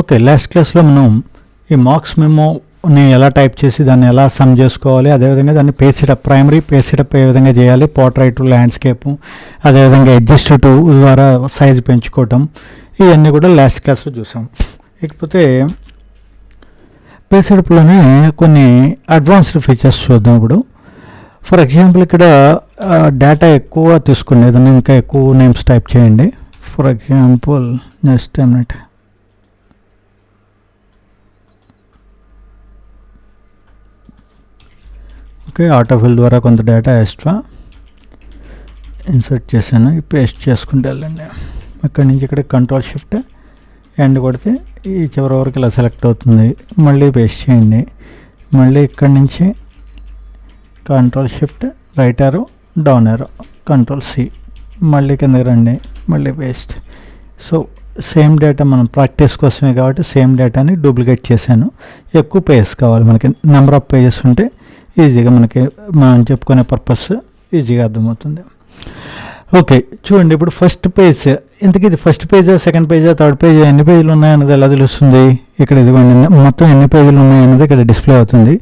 Okay, last క్లాస్లో మనం ఈ మార్క్స్ మెమోని ఎలా టైప్ చేసి దాన్ని ఎలా సమ్ చేసుకోవాలి, అదేవిధంగా దాన్ని page setup, primary page setup ఏ విధంగా చేయాలి, పోర్ట్రైట్, ల్యాండ్స్కేపు, అదేవిధంగా అడ్జస్ట్ టు ద్వారా సైజు పెంచుకోవటం, ఇవన్నీ కూడా లాస్ట్ క్లాస్లో చూసాం. ఇకపోతే పేజ్ సెటప్లోనే కొన్ని అడ్వాన్స్డ్ ఫీచర్స్ చూద్దాం. ఇప్పుడు ఫర్ ఎగ్జాంపుల్ ఇక్కడ డేటా ఎక్కువ తీసుకునేది, ఇంకా ఎక్కువ నేమ్స్ టైప్ చేయండి. For example next minute, okay, autofill ద్వారా కొంత డేటా ఎక్స్ట్రా ఇన్సర్ట్ చేశాను. పేస్ట్ చేసుకుంటే వెళ్ళండి. ఇక్కడి నుంచి ఇక్కడ కంట్రోల్ షిఫ్ట్ ఎండ్ కొడితే ఈ చివరి వరకు ఇలా సెలెక్ట్ అవుతుంది. మళ్ళీ పేస్ట్ చేయండి. మళ్ళీ ఇక్కడి నుంచి control shift right arrow down arrow control C, మళ్ళీ కిందకి రండి, మళ్ళీ పేస్ట్. సో సేమ్ డేటా మనం ప్రాక్టీస్ కోసమే కాబట్టి సేమ్ డేటాని డూప్లికేట్ చేశాను. ఎక్కువ పేజెస్ కావాలి మనకి, నెంబర్ ఆఫ్ పేజెస్ ఉంటే ఈజీగా మనకి మనం చెప్పుకునే పర్పస్ ఈజీగా అర్థమవుతుంది. ఓకే, చూడండి ఇప్పుడు ఫస్ట్ పేజ్, ఇంతకీ ఇది ఫస్ట్ పేజా, సెకండ్ పేజా, థర్డ్ పేజా, ఎన్ని పేజీలు ఉన్నాయన్నది ఎలా తెలుస్తుంది? ఇక్కడ ఇదిగోండి, మొత్తం ఎన్ని పేజీలు ఉన్నాయన్నది ఇక్కడ డిస్ప్లే అవుతుంది.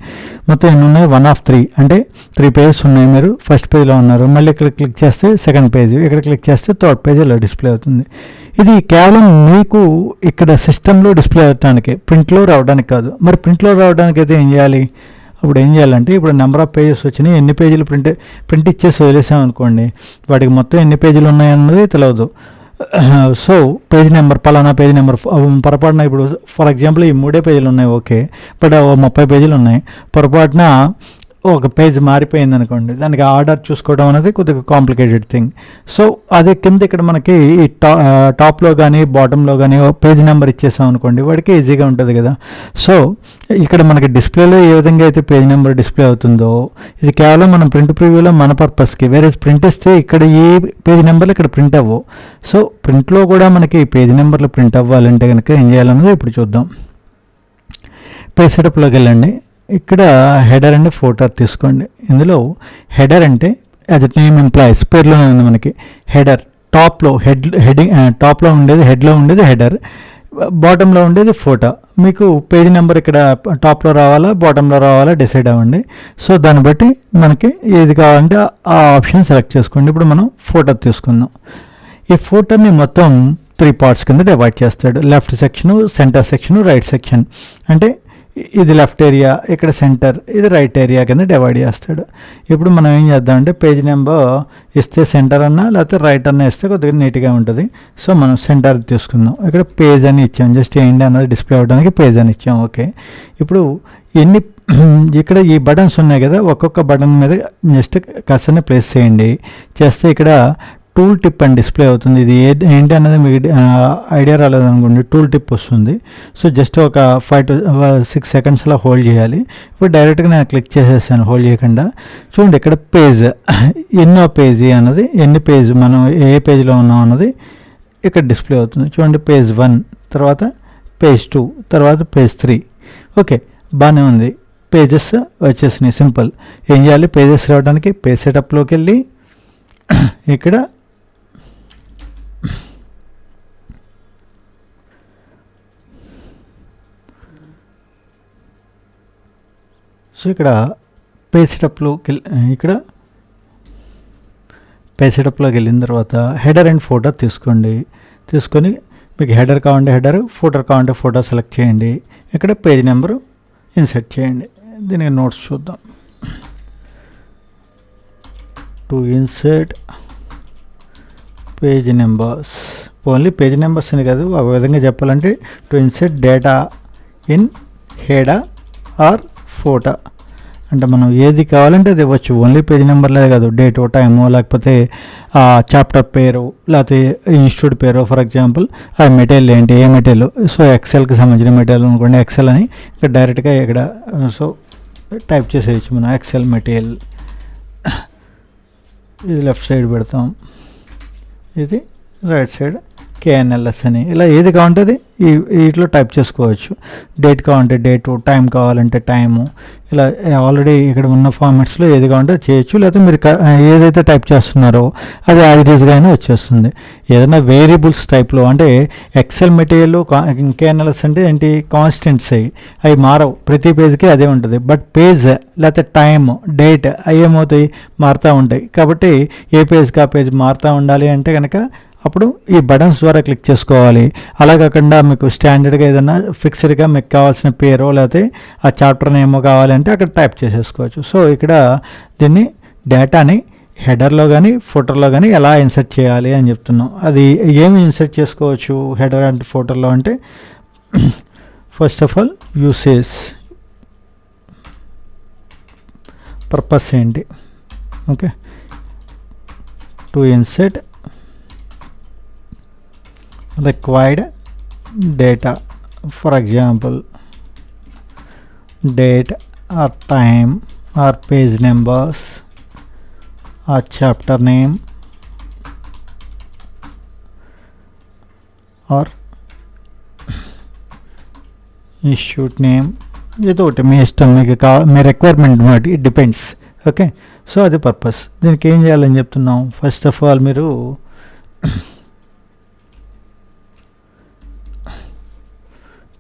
మొత్తం ఎన్ని ఉన్నాయి? 1 of 3, అంటే 3 పేజెస్ ఉన్నాయి. మీరు ఫస్ట్ పేజ్లో ఉన్నారు. మళ్ళీ ఇక్కడ క్లిక్ చేస్తే సెకండ్ పేజ్, ఇక్కడ క్లిక్ చేస్తే థర్డ్ పేజ్ ఇలా డిస్ప్లే అవుతుంది. ఇది కేవలం మీకు ఇక్కడ సిస్టంలో డిస్ప్లే అవడానికి, ప్రింట్లో రావడానికి కాదు. మరి ప్రింట్లో రావడానికి అయితే ఏం చేయాలి? అప్పుడు ఏం చేయాలంటే, ఇప్పుడు నెంబర్ ఆఫ్ పేజెస్ వచ్చినాయి, ఎన్ని పేజీలు ప్రింట్ ఇచ్చేసి వదిలేసాం అనుకోండి, వాటికి మొత్తం ఎన్ని పేజీలు ఉన్నాయన్నది తెలియదు. సో పేజ్ నెంబర్, పలానా పేజ్ నెంబర్ పొరపాటున, ఇప్పుడు ఫర్ ఎగ్జాంపుల్ ఈ 3 పేజీలు ఉన్నాయి, ఓకే, బట్ 30 పేజీలు ఉన్నాయి. పొరపాటున ఒక పేజ్ మారిపోయింది అనుకోండి, దానికి ఆర్డర్ చూసుకోవడం అనేది కొద్దిగా కాంప్లికేటెడ్ థింగ్. సో అదే కింద ఇక్కడ మనకి ఈ టాప్లో కానీ బాటంలో కానీ పేజ్ నెంబర్ ఇచ్చేసాం అనుకోండి, వాడికి ఈజీగా ఉంటుంది కదా. సో ఇక్కడ మనకి డిస్ప్లేలో ఏ విధంగా అయితే పేజ్ నెంబర్ డిస్ప్లే అవుతుందో, ఇది కేవలం మనం ప్రింట్ ప్రివ్యూలో మన పర్పస్కి, వేరే ప్రింట్ ఇస్తే ఇక్కడ ఏ పేజ్ నెంబర్లు ఇక్కడ ప్రింట్ అవ్వవు. సో ప్రింట్లో కూడా మనకి పేజ్ నెంబర్లు ప్రింట్ అవ్వాలంటే కనుక ఏం చేయాలన్నది ఇప్పుడు చూద్దాం. పేజ్ సెటప్లోకి వెళ్ళండి. ఇక్కడ హెడర్ అండ్ ఫోటర్ తీసుకోండి. ఇందులో హెడర్ అంటే యాజ్ ఎ నేమ్ ఎంప్లాయీస్, పేర్లోనే ఉంది మనకి హెడర్. టాప్లో హెడింగ్, టాప్లో ఉండేది, హెడ్లో ఉండేది హెడర్, బాటంలో ఉండేది ఫోటో. మీకు పేజ్ నెంబర్ ఇక్కడ టాప్లో రావాలా బాటంలో రావాలా డిసైడ్ అవ్వండి. సో దాన్ని బట్టి మనకి ఏది కావాలంటే ఆ ఆప్షన్ సెలెక్ట్ చేసుకోండి. ఇప్పుడు మనం ఫోటో తీసుకుందాం. ఈ ఫోటోని మొత్తం 3 parts కింద డివైడ్ చేస్తాడు. Left section, centre section, right section. అంటే ఇది లెఫ్ట్ ఏరియా, ఇక్కడ సెంటర్, ఇది రైట్ ఏరియా కింద డివైడ్ చేస్తాడు. ఇప్పుడు మనం ఏం చేద్దామంటే, పేజ్ నెంబర్ ఇస్తే సెంటర్ అన్నా లేకపోతే రైట్ అన్నా ఇస్తే కొద్దిగా నీట్గా ఉంటుంది. సో మనం సెంటర్ తీసుకుందాం. ఇక్కడ పేజ్ అని ఇచ్చాం, జస్ట్ ఏంటి అన్నది డిస్ప్లే అవ్వడానికి పేజ్ అని ఇచ్చాం. ఓకే, ఇప్పుడు ఇక్కడ ఈ బటన్స్ ఉన్నాయి కదా, ఒక్కొక్క బటన్ మీద జస్ట్ కర్సర్ని ప్లేస్ చేయండి. చేస్తే ఇక్కడ టూల్ టిప్ అని డిస్ప్లే అవుతుంది. ఇది ఏంటి అన్నది మీకు ఐడియా రాలేదనుకోండి, టూల్ టిప్ వస్తుంది. సో జస్ట్ ఒక 5 to 6 seconds అలా హోల్డ్ చేయాలి. ఇప్పుడు డైరెక్ట్గా నేను క్లిక్ చేసేసాను హోల్డ్ చేయకుండా. చూడండి ఇక్కడ పేజ్, ఎన్నో పేజీ అన్నది, ఎన్ని పేజ్ మనం ఏ పేజ్లో ఉన్నాం అన్నది ఇక్కడ డిస్ప్లే అవుతుంది. చూడండి పేజ్ 1, తర్వాత పేజ్ 2, తర్వాత పేజ్ 3. ఓకే, బాగానే ఉంది. పేజెస్ వచ్చేసినాయి. సింపుల్. ఏం చేయాలి? పేజెస్ రావడానికి పేజ్ సెటప్లోకి వెళ్ళి ఇక్కడ సో ఇక్కడ పేజ్ సెటప్లోకి వెళ్ళిన తర్వాత హెడర్ అండ్ ఫోటో తీసుకొని మీకు హెడర్ కావాలంటే హెడర్, ఫోటో కావాలంటే ఫోటో సెలెక్ట్ చేయండి. ఇక్కడ పేజ్ నెంబరు ఇన్సర్ట్ చేయండి. దీనికి నోట్స్ చూద్దాం. To insert page numbers, only page numbers అని కాదు, ఒక విధంగా చెప్పాలంటే to insert data in header are photo, అంటే మనం ఏది కావాలంటే అది ఇవ్వచ్చు. ఓన్లీ పేజ్ నెంబర్లే కాదు, డేటో, టైము, లేకపోతే చాప్టర్ పేరు, లేకపోతే ఇన్స్టిట్యూట్ పేరు. ఫర్ ఎగ్జాంపుల్ ఆ మెటీరియల్ ఏంటి, ఏ మెటీరియల్, సో ఎక్సెల్కి సంబంధించిన మెటీరియల్ అనుకోండి, ఎక్సెల్ అని ఇక్కడ డైరెక్ట్గా ఇక్కడ సో టైప్ చేసేయచ్చు మనం, ఎక్సెల్ మెటీరియల్. ఇది లెఫ్ట్ సైడ్ పెడతాం, ఇది రైట్ సైడ్ KNLS అని, ఇలా ఏది కావాలంటే వీటిలో టైప్ చేసుకోవచ్చు. డేట్ కావాలంటే డేటు, టైం కావాలంటే టైము, ఇలా ఆల్రెడీ ఇక్కడ ఉన్న ఫార్మాట్స్లో ఏది కావాలంటే చేయొచ్చు. లేకపోతే మీరు ఏదైతే టైప్ చేస్తున్నారో అది యాజ్ గానే వచ్చేస్తుంది. ఏదైనా వేరియబుల్స్ టైప్లో అంటే ఎక్సెల్ మెటీరియల్ KNLS అంటే ఏంటి, కాన్స్టెంట్స్ అవి మారవు, ప్రతి పేజ్కి అదే ఉంటుంది. బట్ పేజ్ లేకపోతే టైం, డేట్ అవి ఏమవుతాయి, మారుతూ ఉంటాయి. కాబట్టి ఏ పేజ్కి ఆ పేజ్ మారుతూ ఉండాలి అంటే కనుక అప్పుడు ఈ బటన్స్ ద్వారా క్లిక్ చేసుకోవాలి. అలా కాకుండా మీకు స్టాండర్డ్గా ఏదైనా ఫిక్స్డ్గా మీకు కావాల్సిన పేరో లేకపోతే ఆ చాప్టర్ నేమో కావాలంటే అక్కడ టైప్ చేసేసుకోవచ్చు. సో ఇక్కడ దీన్ని డేటాని హెడర్లో కానీ ఫోటోలో కానీ ఎలా ఇన్సర్ట్ చేయాలి అని చెప్తున్నాం. అది ఏమి ఇన్సర్ట్ చేసుకోవచ్చు హెడర్ అండ్ ఫోటోలో అంటే, first of all usage, purpose ఏంటి, okay, to insert required data, for example date or time or page numbers or chapter name or institute name, ఏదో ఒకటి మీ ఇష్టం, మీకు మీ రిక్వైర్మెంట్ బట్టి ఇట్ డిపెండ్స్. ఓకే, సో అది purpose. దీనికి ఏం చేయాలని చెప్తున్నాం, ఫస్ట్ ఆఫ్ ఆల్ మీరు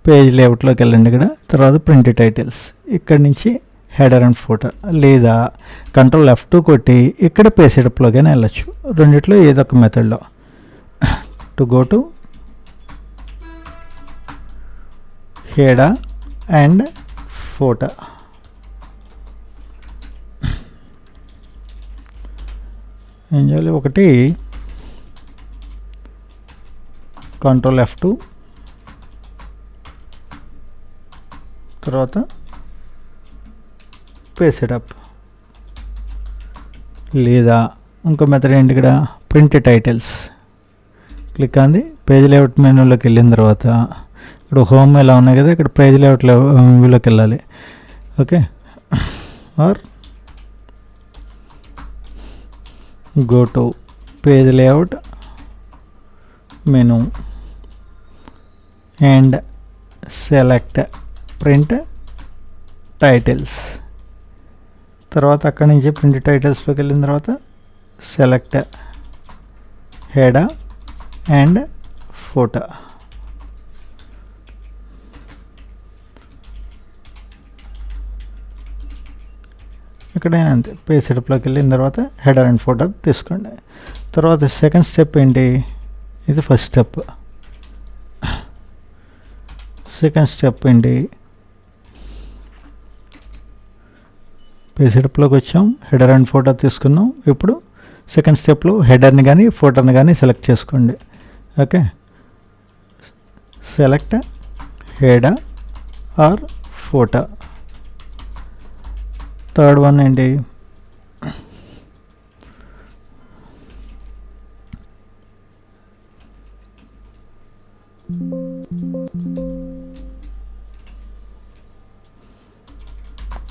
పేజ్ లేఅవుట్లోకి వెళ్ళండి. ఇక్కడ తర్వాత ప్రింట్ టైటిల్స్, ఇక్కడ నుంచి హెడర్ అండ్ ఫోటో, లేదా కంట్రోల్ F2 కొట్టి ఇక్కడ పేజ్ సెటప్లోకైనా వెళ్ళచ్చు. రెండిట్లో ఏదో ఒక మెథడ్లో to go to header and photo. ఏం చేయాలి, ఒకటి కంట్రోల్ F2, తర్వాత పేజ్ సెటప్, లేదా ఇంకో మెథడ్ ఏంటి, ఇక్కడ ప్రింట్ టైటిల్స్ క్లిక్ అంది. పేజ్ లేఅవుట్ మెనూలోకి వెళ్ళిన తర్వాత ఇక్కడ హోమ్ ఎలా ఉన్నాయి కదా, ఇక్కడ పేజ్ లేఅవుట్ వ్యూలోకి వెళ్ళాలి. Okay, or go to page layout menu and select print titles. తర్వాత అక్కడి నుంచి ప్రింట్ టైటిల్స్లోకి వెళ్ళిన తర్వాత సెలెక్ట్ హెడర్ అండ్ ఫోటో. ఎక్కడైనా అంతే, పేజ్ సెటప్లోకి వెళ్ళిన తర్వాత హెడర్ అండ్ ఫోటో తీసుకోండి. తర్వాత సెకండ్ స్టెప్ ఏంటి, ఇది ఫస్ట్ స్టెప్. సెకండ్ స్టెప్ ఏంటి, పేజ్ సెటప్లోకి వచ్చాం, హెడర్ అండ్ ఫోటో తీసుకున్నాం. ఇప్పుడు సెకండ్ స్టెప్లో హెడర్ని కానీ ఫోటోని కానీ సెలెక్ట్ చేసుకోండి. Okay, select header are photo. Third one ఏంటి,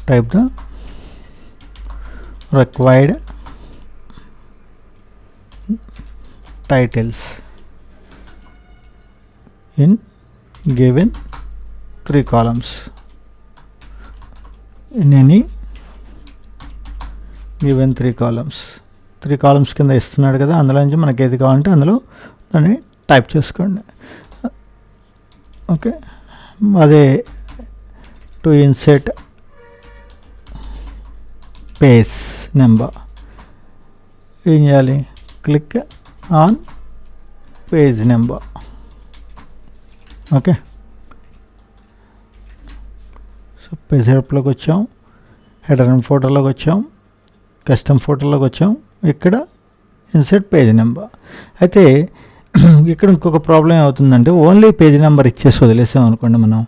type the required titles in given 3 columns in any given 3 columns. 3 columns కింద ఇస్తున్నాడు కదా, అందులో నుంచి మనకి ఏది కావాలంటే అందులో దాన్ని టైప్ చేసుకోండి. ఓకే, అదే టు ఇన్సర్ట్ పేజ్ నెంబర్ ఏం చేయాలి, click on page number. Okay, so page హెల్ప్లోకి వచ్చాం, హెడర్ అండ్ ఫోటోలోకి వచ్చాం, కస్టమ్ ఫోటోలోకి వచ్చాం, ఇక్కడ ఇన్సర్ట్ పేజ్ నెంబర్. అయితే ఇక్కడ ఇంకొక ప్రాబ్లం ఏమవుతుందంటే, ఓన్లీ పేజ్ నెంబర్ ఇచ్చేసి వదిలేసాం అనుకోండి. మనం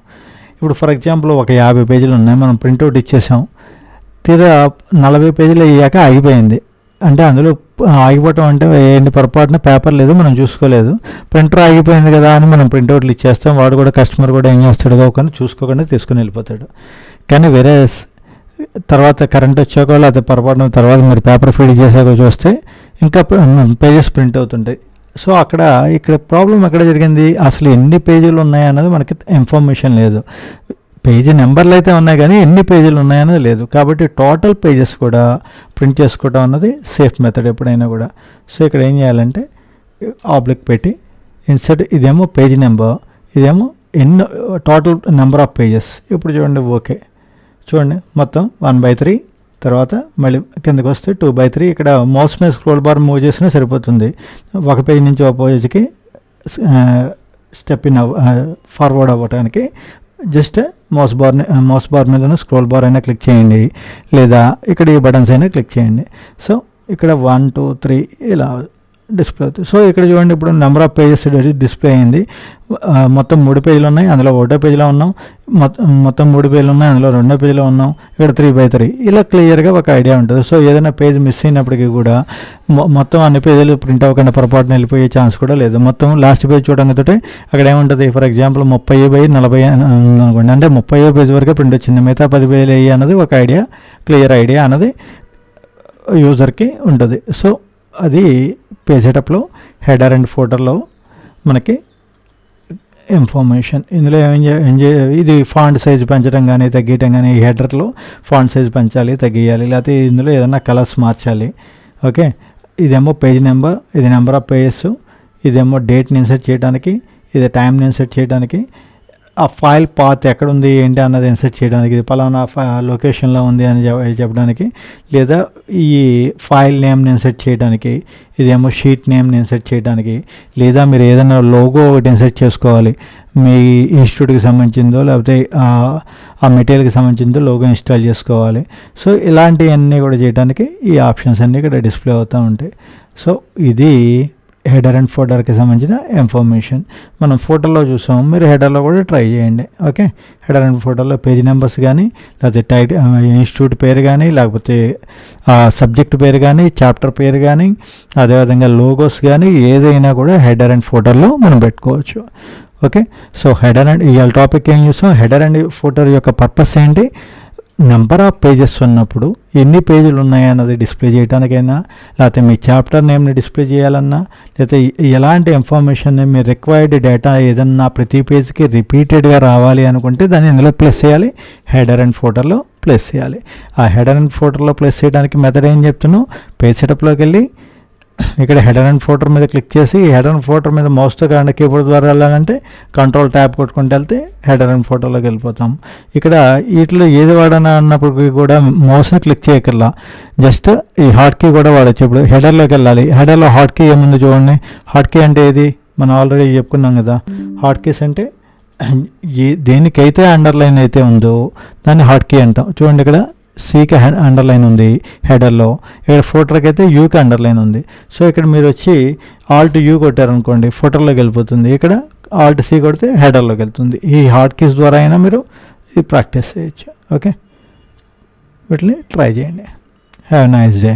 ఇప్పుడు ఫర్ ఎగ్జాంపుల్ ఒక 50 పేజీలు ఉన్నాయి, మనం ప్రింట్అవుట్ ఇచ్చేసాం, తీరా 40 పేజీలు అయ్యాక ఆగిపోయింది. అంటే అందులో ఆగిపోవటం అంటే ఏంటి, పొరపాటున పేపర్ లేదు, మనం చూసుకోలేదు, ప్రింటర్ ఆగిపోయింది కదా అని మనం ప్రింట్అవుట్లు ఇచ్చేస్తాం. వాడు కూడా కస్టమర్ కూడా ఏం చేస్తాడు, కానీ చూసుకోకుండా తీసుకుని వెళ్ళిపోతాడు. కానీ వేరే తర్వాత కరెంట్ వచ్చాక లేకపోతే పొరపాటున తర్వాత మీరు పేపర్ ఫీడ్ చేసాక చూస్తే ఇంకా పేజెస్ ప్రింట్ అవుతుంటాయి. సో ఇక్కడ ప్రాబ్లం ఎక్కడ జరిగింది, అసలు ఎన్ని పేజీలు ఉన్నాయన్నది మనకి ఇన్ఫర్మేషన్ లేదు. పేజీ నెంబర్లు అయితే ఉన్నాయి కానీ ఎన్ని పేజీలు ఉన్నాయన్నది లేదు. కాబట్టి టోటల్ పేజెస్ కూడా ప్రింట్ చేసుకోవడం అన్నది సేఫ్ మెథడ్ ఎప్పుడైనా కూడా. సో ఇక్కడ ఏం చేయాలంటే ఆబ్లిక్ పెట్టి ఇన్సర్ట్, ఇదేమో పేజీ నెంబర్, ఇదేమో టోటల్ నెంబర్ ఆఫ్ పేజెస్. ఇప్పుడు చూడండి, ఓకే చూడండి మొత్తం 1/3, తర్వాత మళ్ళీ కిందకి వస్తే 2/3. ఇక్కడ మౌస్ మీద స్క్రోల్ బార్ మూవ్ చేసినా సరిపోతుంది. ఒక పేజ్ నుంచి ఒక పేజ్కి స్టెప్ ఇన్ ఫార్వర్డ్ అవ్వడానికి జస్ట్ మౌస్ బార్ మీద స్క్రోల్ బార్ అయినా క్లిక్ చేయండి, లేదా ఇక్కడ ఈ బటన్స్ అయినా క్లిక్ చేయండి. సో ఇక్కడ 1, 2, 3 ఇలా డిస్ప్లే అవుతుంది. సో ఇక్కడ చూడండి, ఇప్పుడు నెంబర్ ఆఫ్ పేజెస్ డిస్ప్లే అయింది. మొత్తం 3 పేజీలు ఉన్నాయి, అందులో 1 పేజీలో ఉన్నాం. మొత్తం 3 పేజీలు ఉన్నాయి, అందులో 2 పేజీలో ఉన్నాం. ఇక్కడ 3/3 ఇలా క్లియర్గా ఒక ఐడియా ఉంటుంది. సో ఏదైనా పేజ్ మిస్ అయినప్పటికీ కూడా మొత్తం అన్ని పేజీలు ప్రింట్ అవ్వకుండా పొరపాటున వెళ్ళిపోయే ఛాన్స్ కూడా లేదు. మొత్తం లాస్ట్ పేజ్ చూడడంతో అక్కడ ఏముంటుంది, ఫర్ ఎగ్జాంపుల్ 30/40 అనుకోండి, అంటే 30వ పేజ్ వరకే ప్రింట్ వచ్చింది, మిగతా 10 పేజీలు అయ్యి అన్నది ఒక ఐడియా, క్లియర్ ఐడియా అన్నది యూజర్కి ఉంటుంది. సో అది పేజ్ సెటప్లో హెడర్ అండ్ ఫోటర్లో మనకి ఇన్ఫర్మేషన్. ఇందులో ఇది ఫాంట్ సైజ్ పెంచడం కానీ తగ్గించడం కానీ, ఈ హెడర్లో ఫాంట్ సైజ్ పెంచాలి తగ్గియాలి, లేకపోతే ఇందులో ఏదైనా కలర్స్ మార్చాలి. ఓకే, ఇదేమో పేజ్ నెంబర్, ఇది నెంబర్ ఆఫ్ పేజెస్, ఇదేమో డేట్ని ఇన్సర్ట్ చేయడానికి, ఇది టైంని ఇన్సర్ట్ చేయడానికి, ఆ ఫైల్ పాత్ ఎక్కడుంది ఏంటి అన్నది ఇన్సర్ట్ చేయడానికి, ఇది పలానా లొకేషన్లో ఉంది అని చెప్పడానికి, లేదా ఈ ఫైల్ నేమ్ని ఇన్సర్ట్ చేయడానికి, ఇదేమో షీట్ నేమ్ని ఇన్సర్ట్ చేయడానికి, లేదా మీరు ఏదైనా లోగో ఒకటి ఇన్సర్ట్ చేసుకోవాలి, మీ ఇన్స్టిట్యూట్కి సంబంధించిందో లేకపోతే ఆ మెటీరియల్కి సంబంధించిందో లోగో ఇన్స్టాల్ చేసుకోవాలి. సో ఇలాంటివన్నీ కూడా చేయడానికి ఈ ఆప్షన్స్ అన్నీ ఇక్కడ డిస్ప్లే అవుతూ ఉంటాయి. సో ఇది హెడర్ అండ్ ఫోటర్కి సంబంధించిన ఇన్ఫర్మేషన్ మనం ఫోటోలో చూసాము, మీరు హెడర్లో కూడా ట్రై చేయండి. ఓకే, హెడర్ అండ్ ఫోటోలో పేజ్ నెంబర్స్ కానీ, లేకపోతే ఇన్స్టిట్యూట్ పేరు కానీ, లేకపోతే సబ్జెక్ట్ పేరు కానీ, చాప్టర్ పేరు కానీ, అదేవిధంగా లోగోస్ కానీ, ఏదైనా కూడా హెడర్ అండ్ ఫోటోలో మనం పెట్టుకోవచ్చు. ఓకే, సో హెడర్ అండ్ ఇవాళ టాపిక్ ఏం చూసాం, హెడర్ అండ్ ఫోటో యొక్క పర్పస్ ఏంటి, నెంబర్ ఆఫ్ పేజెస్ ఉన్నప్పుడు ఎన్ని పేజీలు ఉన్నాయన్నది డిస్ప్లే చేయడానికైనా, లేకపోతే మీ చాప్టర్ నేమ్ని డిస్ప్లే చేయాలన్నా, లేకపోతే ఎలాంటి ఇన్ఫర్మేషన్ మీరు రిక్వైర్డ్ డేటా ఏదన్నా ప్రతి పేజ్కి రిపీటెడ్గా రావాలి అనుకుంటే దాన్ని ఇందులో ప్లేస్ చేయాలి, హెడర్ అండ్ ఫోటోలో ప్లేస్ చేయాలి. ఆ హెడర్ అండ్ ఫోటోలో ప్లేస్ చేయడానికి మెథడ్ ఏం చెప్తున్నాం, పేజ్ సెటప్లోకి వెళ్ళి ఇక్కడ హెడర్ అండ్ ఫోటో మీద క్లిక్ చేసి హెడర్ అండ్ ఫోటో మీద మౌస్తో కాకుండా కీబోర్డ్ ద్వారా వెళ్ళాలంటే కంట్రోల్ ట్యాబ్ కొట్టుకుంటూ వెళ్తే హెడర్ అండ్ ఫోటోలోకి వెళ్ళిపోతాం. ఇక్కడ వీటిలో ఏది వాడనా అన్నప్పటికీ కూడా మౌస్ని క్లిక్ చేయకల్లా జస్ట్ ఈ హాట్ కీ కూడా వాడచ్చు. ఇప్పుడు హెడర్లోకి వెళ్ళాలి, హెడర్లో హాట్ కీ ఏముంది చూడండి, హాట్ కీ అంటే ఏది మనం ఆల్రెడీ చెప్పుకున్నాం కదా. హాట్ కీస్ అంటే దేనికైతే అండర్లైన్ అయితే ఉందో దాన్ని హాట్ కీ అంటాం. చూడండి, ఇక్కడ సికి అండర్లైన్ ఉంది హెడర్లో, ఇక్కడ ఫోటోకి అయితే యూకి అండర్లైన్ ఉంది. సో ఇక్కడ మీరు వచ్చి ఆల్ట్ యూ కొట్టారనుకోండి ఫోటోలోకి వెళ్ళిపోతుంది, ఇక్కడ ఆల్ట్ సి కొడితే హెడర్లోకి వెళ్తుంది. ఈ హాట్ కీస్ ద్వారా అయినా మీరు ఇది ప్రాక్టీస్ చేయొచ్చు. ఓకే, వీటిని ట్రై చేయండి. Have a nice day.